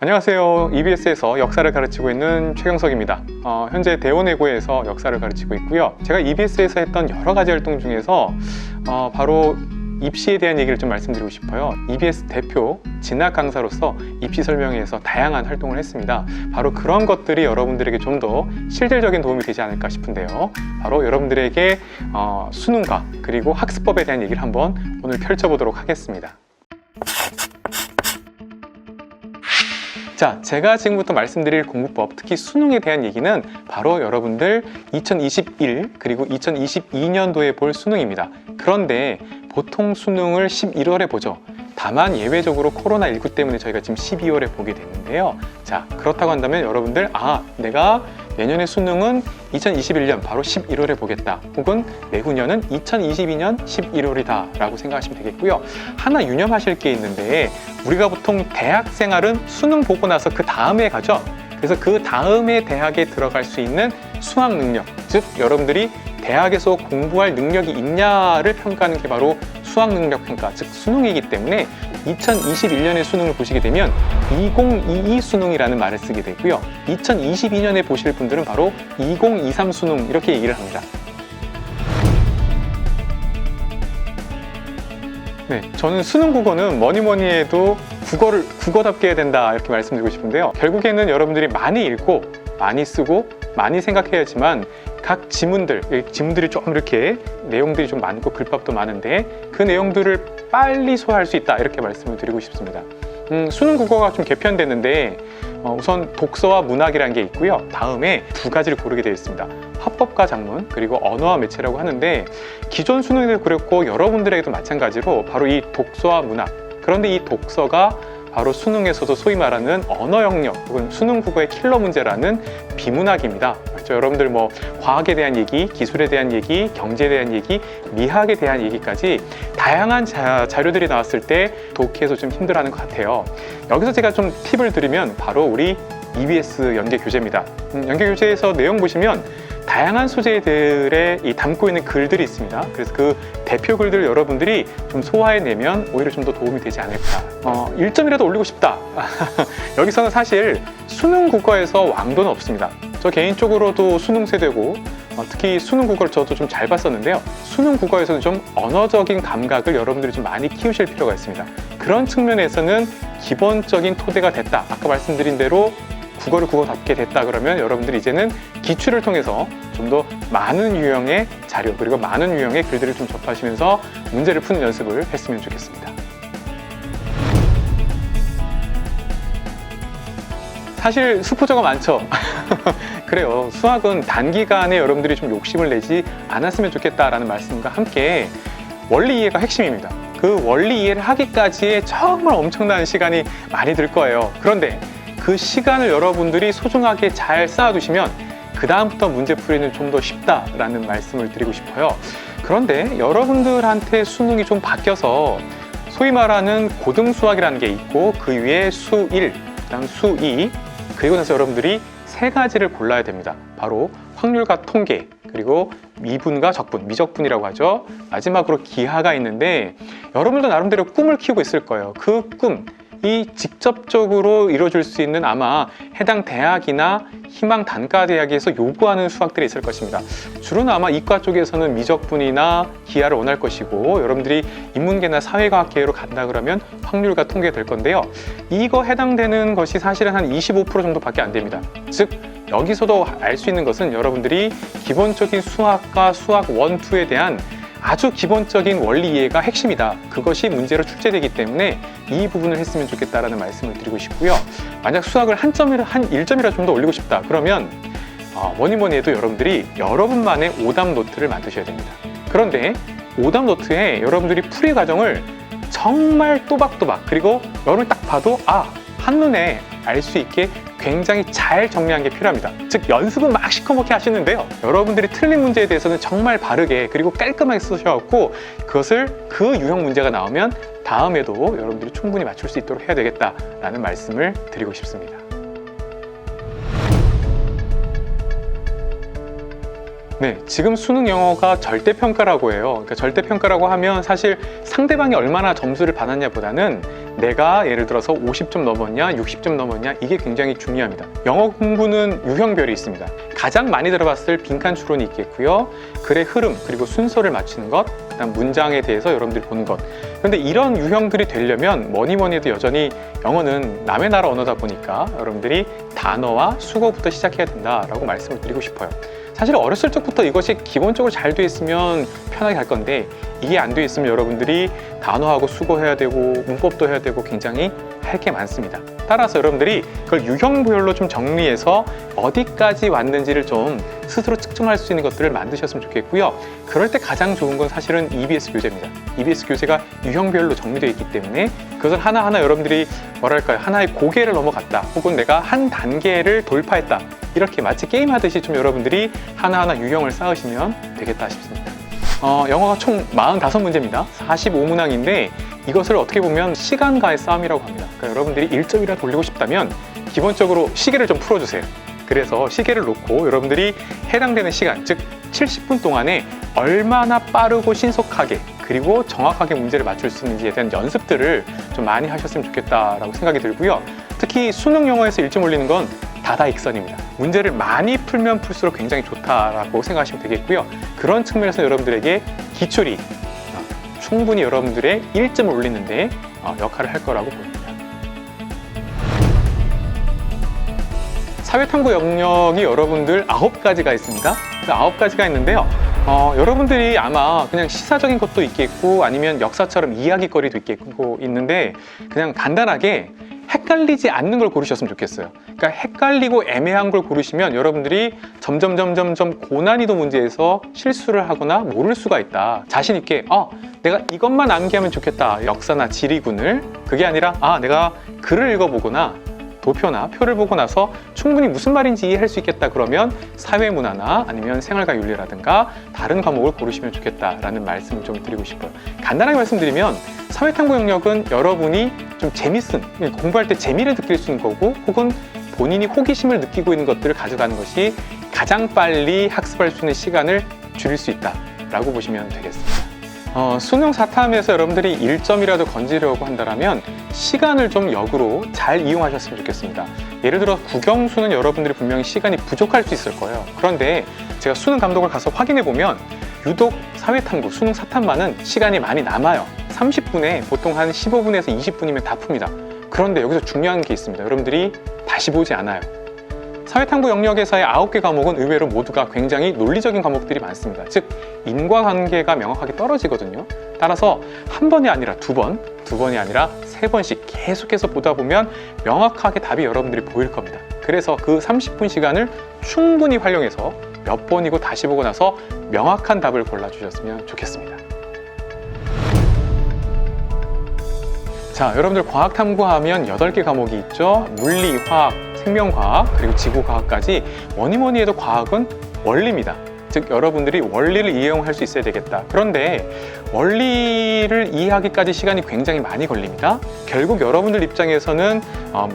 안녕하세요. EBS에서 역사를 가르치고 있는 최경석입니다. 현재 대원외고에서 역사를 가르치고 있고요. 제가 EBS에서 했던 여러 가지 활동 중에서 바로 입시에 대한 얘기를 좀 말씀드리고 싶어요. EBS 대표 진학 강사로서 입시 설명회에서 다양한 활동을 했습니다. 바로 그런 것들이 여러분들에게 좀 더 실질적인 도움이 되지 않을까 싶은데요. 바로 여러분들에게 수능과 그리고 학습법에 대한 얘기를 한번 오늘 펼쳐보도록 하겠습니다. 자, 제가 지금부터 말씀드릴 공부법, 특히 수능에 대한 얘기는 바로 여러분들 2021 그리고 2022년도에 볼 수능입니다. 그런데 보통 수능을 11월에 보죠. 다만 예외적으로 코로나19 때문에 저희가 지금 12월에 보게 됐는데요. 자, 그렇다고 한다면 여러분들 내가 내년의 수능은 2021년 바로 11월에 보겠다, 혹은 내후년은 2022년 11월이다 라고 생각하시면 되겠고요. 하나 유념하실 게 있는데, 우리가 보통 대학 생활은 수능 보고 나서 그 다음에 가죠. 그래서 그 다음에 대학에 들어갈 수 있는 수학 능력, 즉 여러분들이 대학에서 공부할 능력이 있냐를 평가하는 게 바로 수학 능력 평가, 즉 수능이기 때문에 2021년의 수능을 보시게 되면 2022 수능이라는 말을 쓰게 되고요. 2022년에 보실 분들은 바로 2023 수능 이렇게 얘기를 합니다. 네, 저는 수능 국어는 뭐니 해도 국어를 국어답게 해야 된다 이렇게 말씀드리고 싶은데요. 결국에는 여러분들이 많이 읽고 많이 쓰고 많이 생각해야지만 각 지문들이 좀 이렇게 내용들이 좀 많고 글밥도 많은데 그 내용들을 빨리 소화할 수 있다 이렇게 말씀을 드리고 싶습니다. 수능 국어가 좀 개편됐는데 우선 독서와 문학이라는 게 있고요. 다음에 두 가지를 고르게 되어 있습니다. 화법과 작문, 그리고 언어와 매체라고 하는데, 기존 수능에도 그랬고 여러분들에게도 마찬가지로 바로 이 독서와 문학, 그런데 이 독서가 바로 수능에서도 소위 말하는 언어 영역 혹은 수능 국어의 킬러 문제라는 비문학입니다. 그렇죠? 여러분들 과학에 대한 얘기, 기술에 대한 얘기, 경제에 대한 얘기, 미학에 대한 얘기까지 다양한 자료들이 나왔을 때 독해에서 좀 힘들어하는 것 같아요. 여기서 제가 좀 팁을 드리면 바로 우리 EBS 연계교재입니다. 연계교재에서 내용 보시면 다양한 소재들의 담고 있는 글들이 있습니다. 그래서 그 대표 글들을 여러분들이 좀 소화해내면 오히려 좀 더 도움이 되지 않을까. 1점이라도 올리고 싶다. 여기서는 사실 수능 국어에서 왕도는 없습니다. 저 개인적으로도 수능 세대고 특히 수능 국어를 저도 좀 잘 봤었는데요. 수능 국어에서는 좀 언어적인 감각을 여러분들이 좀 많이 키우실 필요가 있습니다. 그런 측면에서는 기본적인 토대가 됐다. 아까 말씀드린 대로 국어를 국어답게 됐다 그러면 여러분들이 이제는 기출을 통해서 좀 더 많은 유형의 자료 그리고 많은 유형의 글들을 좀 접하시면서 문제를 푸는 연습을 했으면 좋겠습니다. 사실 스포저가 많죠. 그래요. 수학은 단기간에 여러분들이 좀 욕심을 내지 않았으면 좋겠다라는 말씀과 함께 원리 이해가 핵심입니다. 그 원리 이해를 하기까지의 정말 엄청난 시간이 많이 들 거예요. 그런데 그 시간을 여러분들이 소중하게 잘 쌓아두시면 그 다음부터 문제풀이는 좀 더 쉽다라는 말씀을 드리고 싶어요. 그런데 여러분들한테 수능이 좀 바뀌어서 소위 말하는 고등수학이라는 게 있고 그 위에 수1, 그다음 수2, 그리고 나서 여러분들이 세 가지를 골라야 됩니다. 바로 확률과 통계, 그리고 미분과 적분, 미적분이라고 하죠. 마지막으로 기하가 있는데 여러분도 나름대로 꿈을 키우고 있을 거예요. 그 꿈이 직접적으로 이루어질 수 있는 아마 해당 대학이나 희망 단과 대학에서 요구하는 수학들이 있을 것입니다. 주로는 아마 이과 쪽에서는 미적분이나 기하를 원할 것이고, 여러분들이 인문계나 사회과학계로 간다 그러면 확률과 통계 될 건데요. 이거 해당되는 것이 사실은 한 25% 정도밖에 안 됩니다. 즉 여기서도 알 수 있는 것은 여러분들이 기본적인 수학과 수학 1, 2에 대한 아주 기본적인 원리 이해가 핵심이다. 그것이 문제로 출제되기 때문에 이 부분을 했으면 좋겠다라는 말씀을 드리고 싶고요. 만약 수학을 한 1점이라 좀 더 올리고 싶다. 그러면 뭐니 해도 여러분들이 여러분만의 오답 노트를 만드셔야 됩니다. 그런데 오답 노트에 여러분들이 풀이 과정을 정말 또박또박, 그리고 여러분이 딱 봐도 한눈에 알 수 있게 굉장히 잘 정리한 게 필요합니다. 즉 연습은 막 시커멓게 하시는데요, 여러분들이 틀린 문제에 대해서는 정말 바르게 그리고 깔끔하게 쓰셔갖고 그것을 그 유형 문제가 나오면 다음에도 여러분들이 충분히 맞출 수 있도록 해야 되겠다라는 말씀을 드리고 싶습니다. 네, 지금 수능 영어가 절대평가라고 해요. 그러니까 절대평가라고 하면 사실 상대방이 얼마나 점수를 받았냐 보다는 내가 예를 들어서 50점 넘었냐 60점 넘었냐 이게 굉장히 중요합니다. 영어 공부는 유형별이 있습니다. 가장 많이 들어봤을 빈칸 추론이 있겠고요. 글의 흐름 그리고 순서를 맞추는 것, 그다음 문장에 대해서 여러분들이 보는 것. 그런데 이런 유형들이 되려면 뭐니 해도 여전히 영어는 남의 나라 언어다 보니까 여러분들이 단어와 수거부터 시작해야 된다라고 말씀을 드리고 싶어요. 사실 어렸을 적부터 이것이 기본적으로 잘 돼 있으면 편하게 갈 건데 이게 안 돼 있으면 여러분들이 단어하고 수거해야 되고 문법도 해야 되고 굉장히 할 게 많습니다. 따라서 여러분들이 그걸 유형별로 좀 정리해서 어디까지 왔는지를 좀 스스로 측정할 수 있는 것들을 만드셨으면 좋겠고요. 그럴 때 가장 좋은 건 사실은 EBS 교재입니다. EBS 교재가 유형별로 정리되어 있기 때문에 그것을 하나하나 여러분들이 뭐랄까요, 하나의 고개를 넘어갔다 혹은 내가 한 단계를 돌파했다, 이렇게 마치 게임하듯이 좀 여러분들이 하나하나 유형을 쌓으시면 되겠다 싶습니다. 영어가 총 45문제입니다. 45문항인데 이것을 어떻게 보면 시간과의 싸움이라고 합니다. 그러니까 여러분들이 1점이라 돌리고 싶다면 기본적으로 시계를 좀 풀어주세요. 그래서 시계를 놓고 여러분들이 해당되는 시간, 즉 70분 동안에 얼마나 빠르고 신속하게 그리고 정확하게 문제를 맞출 수 있는지에 대한 연습들을 좀 많이 하셨으면 좋겠다라고 생각이 들고요. 특히 수능 영어에서 1점 올리는 건 다다익선입니다. 문제를 많이 풀면 풀수록 굉장히 좋다라고 생각하시면 되겠고요. 그런 측면에서 여러분들에게 기출이 충분히 여러분들의 1점을 올리는데 역할을 할 거라고 보입니다. 사회탐구 영역이 여러분들 9가지가 있습니다. 그 9가지가 있는데요. 여러분들이 아마 그냥 시사적인 것도 있겠고 아니면 역사처럼 이야기거리도 있겠고 있는데 그냥 간단하게 헷갈리지 않는 걸 고르셨으면 좋겠어요. 그러니까 헷갈리고 애매한 걸 고르시면 여러분들이 점점 고난이도 문제에서 실수를 하거나 모를 수가 있다. 자신 있게 내가 이것만 암기하면 좋겠다. 역사나 지리군을. 그게 아니라 내가 글을 읽어보거나 도표나 표를 보고 나서 충분히 무슨 말인지 이해할 수 있겠다. 그러면 사회문화나 아니면 생활과 윤리라든가 다른 과목을 고르시면 좋겠다라는 말씀을 좀 드리고 싶어요. 간단하게 말씀드리면 사회탐구 영역은 여러분이 좀 공부할 때 재미를 느낄 수 있는 거고 혹은 본인이 호기심을 느끼고 있는 것들을 가져가는 것이 가장 빨리 학습할 수 있는 시간을 줄일 수 있다라고 보시면 되겠습니다. 수능 사탐에서 여러분들이 1점이라도 건지려고 한다면 시간을 좀 역으로 잘 이용하셨으면 좋겠습니다. 예를 들어 국영수는 여러분들이 분명히 시간이 부족할 수 있을 거예요. 그런데 제가 수능 감독을 가서 확인해 보면 유독 사회탐구, 수능 사탐만은 시간이 많이 남아요. 30분에 보통 한 15분에서 20분이면 다 풉니다. 그런데 여기서 중요한 게 있습니다. 여러분들이 다시 보지 않아요. 사회탐구 영역에서의 9개 과목은 의외로 모두가 굉장히 논리적인 과목들이 많습니다. 즉 인과관계가 명확하게 떨어지거든요. 따라서 한 번이 아니라 두 번이 아니라 3번씩 계속해서 보다 보면 명확하게 답이 여러분들이 보일 겁니다. 그래서 그 30분 시간을 충분히 활용해서 몇 번이고 다시 보고 나서 명확한 답을 골라주셨으면 좋겠습니다. 자, 여러분들 과학 탐구하면 8개 과목이 있죠. 물리, 화학, 생명과학, 그리고 지구과학까지 뭐니 해도 과학은 원리입니다. 즉 여러분들이 원리를 이용할 수 있어야 되겠다. 그런데 원리를 이해하기까지 시간이 굉장히 많이 걸립니다. 결국 여러분들 입장에서는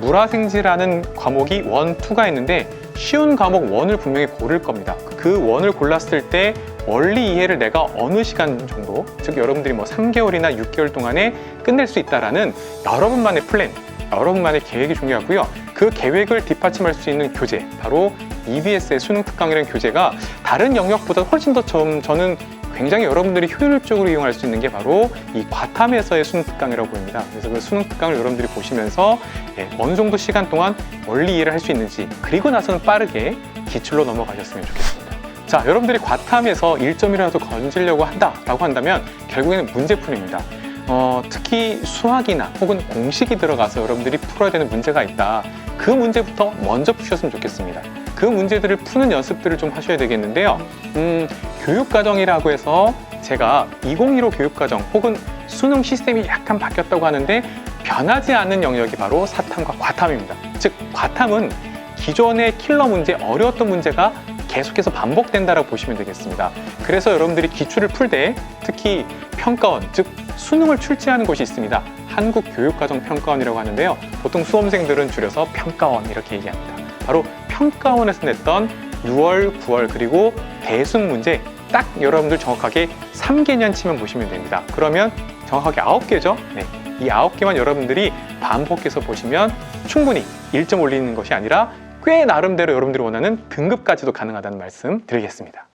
물화생지라는 과목이 1, 2가 있는데 쉬운 과목 1을 분명히 고를 겁니다. 그 1을 골랐을 때 원리 이해를 내가 어느 시간 정도, 즉 여러분들이 3개월이나 6개월 동안에 끝낼 수 있다라는 여러분만의 플랜, 여러분만의 계획이 중요하고요. 그 계획을 뒷받침할 수 있는 교재, 바로 EBS의 수능 특강이라는 교재가 다른 영역보다 훨씬 더 저는 굉장히 여러분들이 효율적으로 이용할 수 있는 게 바로 이 과탐에서의 수능 특강이라고 보입니다. 그래서 그 수능 특강을 여러분들이 보시면서 어느 정도 시간 동안 원리 이해를 할 수 있는지, 그리고 나서는 빠르게 기출로 넘어가셨으면 좋겠습니다. 자, 여러분들이 과탐에서 1점이라도 건지려고 한다라고 한다면 결국에는 문제풀이입니다. 특히 수학이나 혹은 공식이 들어가서 여러분들이 풀어야 되는 문제가 있다. 그 문제부터 먼저 푸셨으면 좋겠습니다. 그 문제들을 푸는 연습들을 좀 하셔야 되겠는데요. 교육과정이라고 해서 제가 2015 교육과정 혹은 수능 시스템이 약간 바뀌었다고 하는데 변하지 않는 영역이 바로 사탐과 과탐입니다. 즉 과탐은 기존의 킬러 문제, 어려웠던 문제가 계속해서 반복된다라고 보시면 되겠습니다. 그래서 여러분들이 기출을 풀 때 특히 평가원, 즉 수능을 출제하는 곳이 있습니다. 한국교육과정평가원이라고 하는데요. 보통 수험생들은 줄여서 평가원 이렇게 얘기합니다. 바로 평가원에서 냈던 6월, 9월 그리고 대순 문제 딱 여러분들 정확하게 3개년 치면 보시면 됩니다. 그러면 정확하게 9개죠. 네. 이 9개만 여러분들이 반복해서 보시면 충분히 1점 올리는 것이 아니라 꽤 나름대로 여러분들이 원하는 등급까지도 가능하다는 말씀 드리겠습니다.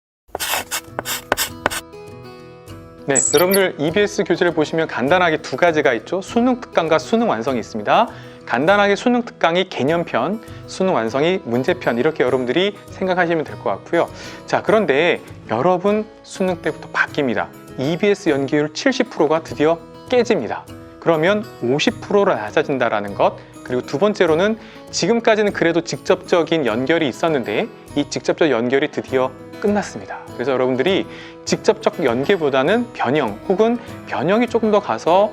네, 여러분들 EBS 교재를 보시면 간단하게 두 가지가 있죠. 수능 특강과 수능 완성이 있습니다. 간단하게 수능 특강이 개념편, 수능 완성이 문제편, 이렇게 여러분들이 생각하시면 될 것 같고요. 자, 그런데 여러분 수능 때부터 바뀝니다. EBS 연계율 70%가 드디어 깨집니다. 그러면 50%로 낮아진다는 것, 그리고 두 번째로는 지금까지는 그래도 직접적인 연결이 있었는데 이 직접적 연결이 드디어 끝났습니다. 그래서 여러분들이 직접적 연계보다는 변형 혹은 변형이 조금 더 가서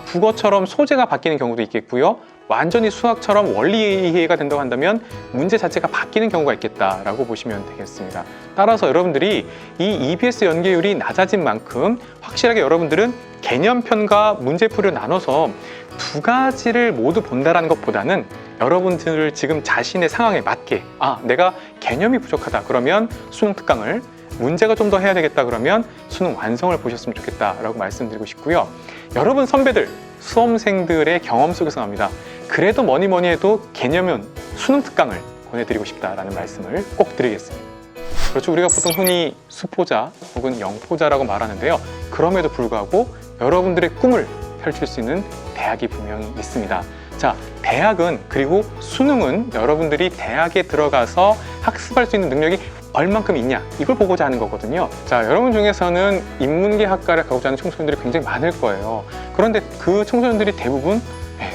국어처럼 소재가 바뀌는 경우도 있겠고요. 완전히 수학처럼 원리 이해가 된다고 한다면 문제 자체가 바뀌는 경우가 있겠다라고 보시면 되겠습니다. 따라서 여러분들이 이 EBS 연계율이 낮아진 만큼 확실하게 여러분들은 개념편과 문제풀이를 나눠서 두 가지를 모두 본다는 것보다는 여러분들 지금 자신의 상황에 맞게 내가 개념이 부족하다 그러면 수능 특강을, 문제가 좀 더 해야 되겠다 그러면 수능 완성을 보셨으면 좋겠다라고 말씀드리고 싶고요. 여러분 선배들, 수험생들의 경험 속에서 나옵니다. 그래도 뭐니 해도 개념은 수능 특강을 권해드리고 싶다라는 말씀을 꼭 드리겠습니다. 그렇죠. 우리가 보통 흔히 수포자 혹은 영포자라고 말하는데요. 그럼에도 불구하고 여러분들의 꿈을 펼칠 수 있는 대학이 분명히 있습니다. 자, 대학은, 그리고 수능은 여러분들이 대학에 들어가서 학습할 수 있는 능력이 얼만큼 있냐, 이걸 보고자 하는 거거든요. 자, 여러분 중에서는 인문계 학과를 가고자 하는 청소년들이 굉장히 많을 거예요. 그런데 그 청소년들이 대부분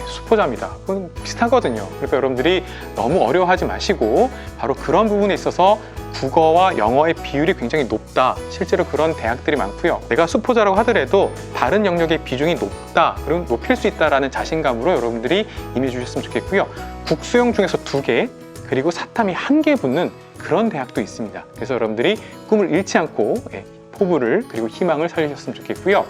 수포자입니다. 그건 비슷하거든요. 그러니까 여러분들이 너무 어려워하지 마시고 바로 그런 부분에 있어서 국어와 영어의 비율이 굉장히 높다. 실제로 그런 대학들이 많고요. 내가 수포자라고 하더라도 다른 영역의 비중이 높다. 그럼 높일 수 있다라는 자신감으로 여러분들이 임해 주셨으면 좋겠고요. 국수형 중에서 2개, 그리고 사탐이 1개 붙는 그런 대학도 있습니다. 그래서 여러분들이 꿈을 잃지 않고 포부를, 그리고 희망을 살리셨으면 좋겠고요.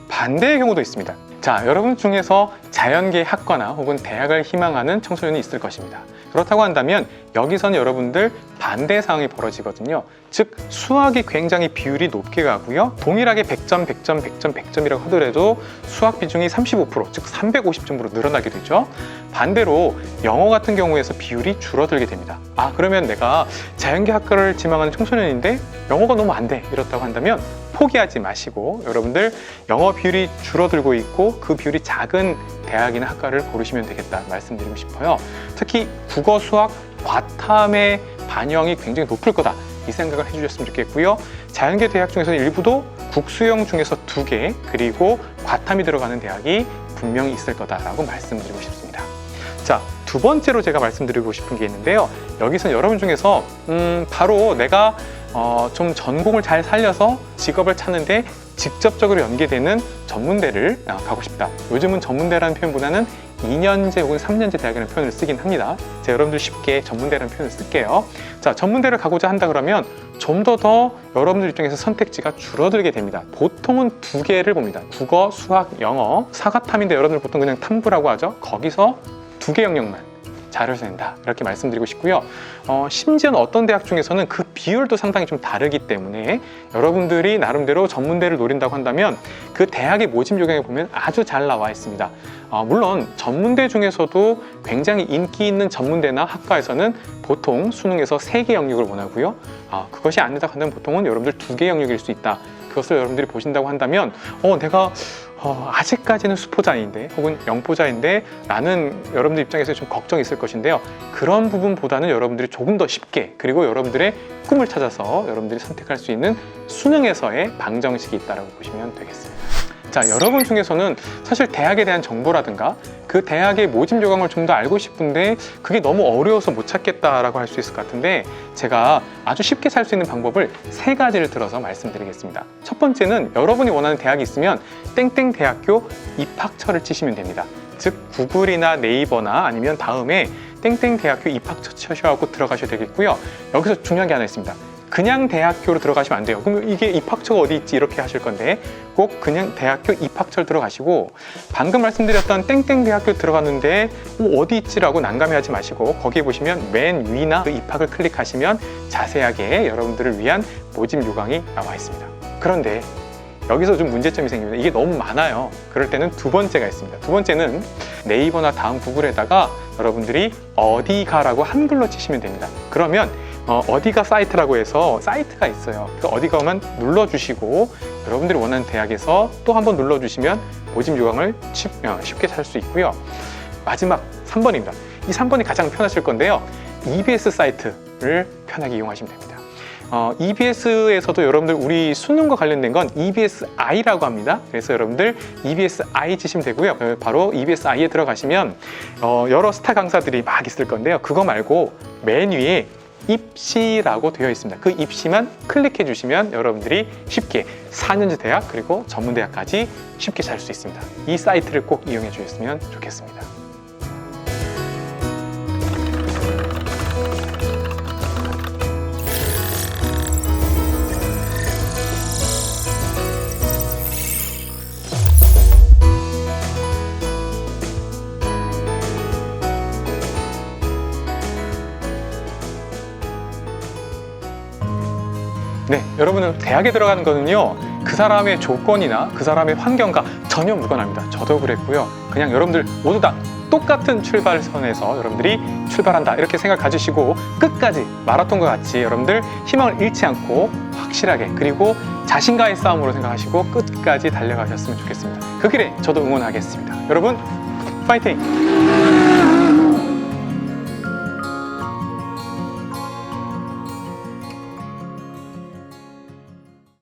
반대의 경우도 있습니다. 자, 여러분 중에서 자연계 학과나 혹은 대학을 희망하는 청소년이 있을 것입니다. 그렇다고 한다면 여기서는 여러분들 반대 상황이 벌어지거든요. 즉 수학이 굉장히 비율이 높게 가고요. 동일하게 100점, 100점, 100점, 100점이라고 하더라도 수학 비중이 35%, 즉 350점으로 늘어나게 되죠. 반대로 영어 같은 경우에서 비율이 줄어들게 됩니다. 그러면 내가 자연계 학과를 지망하는 청소년인데 영어가 너무 안 돼, 이렇다고 한다면 포기하지 마시고 여러분들 영어 비율이 줄어들고 있고 그 비율이 작은 대학이나 학과를 고르시면 되겠다 말씀드리고 싶어요. 특히 국어, 수학, 과탐의 반영이 굉장히 높을 거다, 이 생각을 해주셨으면 좋겠고요. 자연계 대학 중에서 일부도 국수형 중에서 2개, 그리고 과탐이 들어가는 대학이 분명히 있을 거다라고 말씀드리고 싶습니다. 자, 두 번째로 제가 말씀드리고 싶은 게 있는데요. 여기서 여러분 중에서 바로 내가 좀 전공을 잘 살려서 직업을 찾는데 직접적으로 연계되는 전문대를 가고 싶다. 요즘은 전문대라는 표현보다는 2년제 혹은 3년제 대학이라는 표현을 쓰긴 합니다. 제가 여러분들 쉽게 전문대라는 표현을 쓸게요. 자, 전문대를 가고자 한다 그러면 좀 더 여러분들 입장에서 선택지가 줄어들게 됩니다. 보통은 2개를 봅니다. 국어, 수학, 영어. 사과탐인데 여러분들 보통 그냥 탐구라고 하죠. 거기서 2개 영역만 잘해서 된다, 이렇게 말씀드리고 싶고요. 심지어는 어떤 대학 중에서는 그 비율도 상당히 좀 다르기 때문에 여러분들이 나름대로 전문대를 노린다고 한다면 그 대학의 모집 요강에 보면 아주 잘 나와 있습니다. 물론 전문대 중에서도 굉장히 인기 있는 전문대나 학과에서는 보통 수능에서 3개 영역을 원하고요. 그것이 안 된다고 한다면 보통은 여러분들 2개 영역일 수 있다. 그것을 여러분들이 보신다고 한다면 내가 아직까지는 수포자인데 혹은 영포자인데 라는 여러분들 입장에서 좀 걱정이 있을 것인데요. 그런 부분보다는 여러분들이 조금 더 쉽게, 그리고 여러분들의 꿈을 찾아서 여러분들이 선택할 수 있는 수능에서의 방정식이 있다고 보시면 되겠습니다. 자, 여러분 중에서는 사실 대학에 대한 정보라든가 그 대학의 모집 요강을 좀 더 알고 싶은데 그게 너무 어려워서 못 찾겠다라고 할 수 있을 것 같은데 제가 아주 쉽게 살 수 있는 방법을 3가지를 들어서 말씀드리겠습니다. 첫 번째는 여러분이 원하는 대학이 있으면 땡땡 대학교 입학처를 치시면 됩니다. 즉 구글이나 네이버나 아니면 다음에 땡땡 대학교 입학처 쳐셔갖고 들어가셔야 되겠고요. 여기서 중요한 게 하나 있습니다. 그냥 대학교로 들어가시면 안 돼요. 그럼 이게 입학처가 어디 있지, 이렇게 하실 건데 꼭 그냥 대학교 입학처를 들어가시고 방금 말씀드렸던 땡땡 대학교 들어갔는데 어디 있지라고 난감해하지 마시고 거기에 보시면 맨 위나 그 입학을 클릭하시면 자세하게 여러분들을 위한 모집 요강이 나와 있습니다. 그런데 여기서 좀 문제점이 생깁니다. 이게 너무 많아요. 그럴 때는 두 번째가 있습니다. 두 번째는 네이버나 다음 구글에다가 여러분들이 어디가라고 한글로 치시면 됩니다. 그러면 어디가 사이트라고 해서 사이트가 있어요. 그 어디가만 눌러주시고 여러분들이 원하는 대학에서 또 한번 눌러주시면 모집 요강을 쉽게 찾을 수 있고요. 마지막 3번입니다. 이 3번이 가장 편하실 건데요. EBS 사이트를 편하게 이용하시면 됩니다. EBS에서도 여러분들 우리 수능과 관련된 건 EBSI라고 합니다. 그래서 여러분들 EBSI 치시면 되고요. 바로 EBSI에 들어가시면 여러 스타 강사들이 막 있을 건데요. 그거 말고 맨 위에 입시라고 되어 있습니다. 그 입시만 클릭해 주시면 여러분들이 쉽게 4년제 대학 그리고 전문대학까지 쉽게 찾을 수 있습니다. 이 사이트를 꼭 이용해 주셨으면 좋겠습니다. 네, 여러분은 대학에 들어가는 거는요, 그 사람의 조건이나 그 사람의 환경과 전혀 무관합니다. 저도 그랬고요. 그냥 여러분들 모두 다 똑같은 출발선에서 여러분들이 출발한다 이렇게 생각 가지시고 끝까지 마라톤과 같이 여러분들 희망을 잃지 않고 확실하게 그리고 자신과의 싸움으로 생각하시고 끝까지 달려가셨으면 좋겠습니다. 그 길에 저도 응원하겠습니다. 여러분 파이팅!